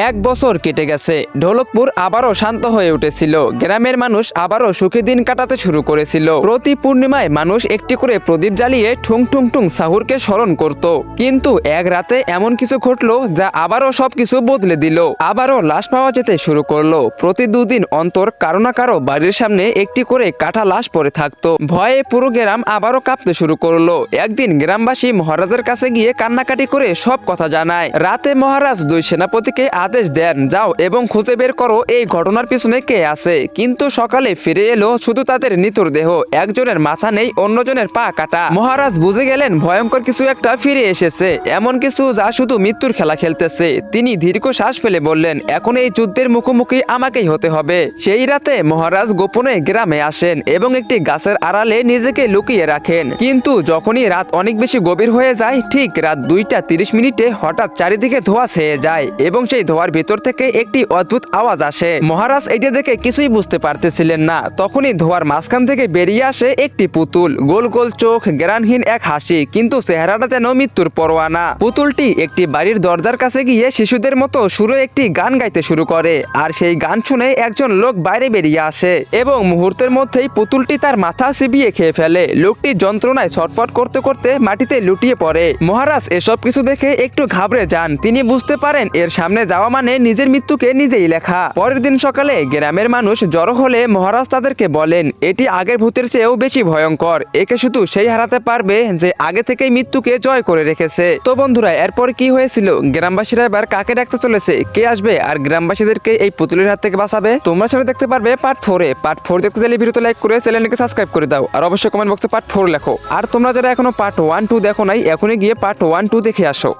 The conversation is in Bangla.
এক বছর কেটে গেছে। ঢোলকপুর আবারও শান্ত হয়ে উঠেছিল। গ্রামের মানুষ আবারও সুখী দিন কাটাতে শুরু করেছিল। প্রতি পূর্ণিমায় মানুষ একটি করে প্রদীপ জ্বালিয়ে ঠুং ঠুং ঠুং সাহুরকে স্মরণ করত। কিন্তু এক রাতে এমন কিছু ঘটলো যা আবারও সবকিছু বদলে দিল। আবারও লাশ পাওয়া যেতে শুরু করলো। প্রতি দুদিন অন্তর কারো না কারো বাড়ির সামনে একটি করে কাটা লাশ পড়ে থাকতো। ভয়ে পুরো গ্রাম আবারও কাঁপতে শুরু করলো। একদিন গ্রামবাসী মহারাজের কাছে গিয়ে কান্নাকাটি করে সব কথা জানায়। রাতে মহারাজ দুই সেনাপতিকে আদেশ দেন, যাও এবং খুঁজে বের করো এই ঘটনার পিছনে কে আছে। কিন্তু সকালে ফিরে এলো শুধু তাদের নিথর দেহ। একজনের মাথা নেই, অন্যজনের পা কাটা। মহারাজ বুঝে গেলেন ভয়ঙ্কর কিছু একটা ফিরে এসেছে, এমন কিছু যা শুধু মৃত্যুর খেলা খেলতেছে। তিনি দীর্ঘ শ্বাস ফেলে বললেন, এখন এই যুদ্ধের মুখোমুখি আমাকেই হতে হবে। সেই রাতে মহারাজ গোপনে গ্রামে আসেন এবং একটি গাছের আড়ালে নিজেকে লুকিয়ে রাখেন। কিন্তু যখনই রাত অনেক বেশি গভীর হয়ে যায়, ঠিক রাত 2:30 হঠাৎ চারিদিকে ধোঁয়া ছেয়ে যায় এবং সেই ধোঁয়ার ভিতর থেকে একটি অদ্ভুত আওয়াজ আসে। মহারাজ এটা দেখে কিছুই বুঝতে পারতেছিলেন না। তখনই ধোঁয়ার মাঝখান থেকে বেরিয়ে আসে একটি পুতুল, গোল গোল চোখ, জ্ঞানহীন এক হাসি, কিন্তু চেহারাটা যেন মৃত্যুর পরোয়ানা। পুতুলটি একটি বাড়ির দরজার কাছে গিয়ে শিশুদের মতো সুরে একটি গান গাইতে শুরু করে। আর সেই গান শুনে একজন লোক বাইরে বেরিয়ে আসে এবং মুহূর্তের মধ্যেই পুতুলটি তার মাথা চিবিয়ে খেয়ে ফেলে। লোকটি যন্ত্রণায় ছটফট করতে করতে মাটিতে লুটিয়ে পড়ে। মহারাজ এসব কিছু দেখে একটু ঘাবড়ে যান। তিনি বুঝতে পারেন এর সামনে যাওয়া মানে নিজের মৃত্যুকে নিজেই লেখা। পরের দিন সকালে গ্রামের মানুষ জড়ো হলে মহারাজ তাদেরকে বলেন, এটি আগের ভূতের চেয়েও বেশি ভয়ঙ্কর। একে শুধু সেই হারাতে পারবে যে আগে থেকেই মৃত্যুকে জয় করে রেখেছে। তো বন্ধুরা, এরপর কি হয়েছিল? গ্রামবাসীরা এবার কাকে ডাকতে চলেছে? কে আসবে আর গ্রামবাসীদেরকে এই পুতুলের হাত থেকে বাঁচাবে? তোমরা সেটা দেখতে পারবে পার্ট 4-এ। পার্ট 4 দেখতে চাইলে ভিডিওতে লাইক করে চ্যানেলটিকে সাবস্ক্রাইব করে দাও। আর অবশ্যই কমেন্ট বক্সে পার্ট 4 লেখো। আর তোমরা যারা এখনো পার্ট 1-2 দেখো নাই, এখনই গিয়ে পার্ট 1-2 দেখে আসো।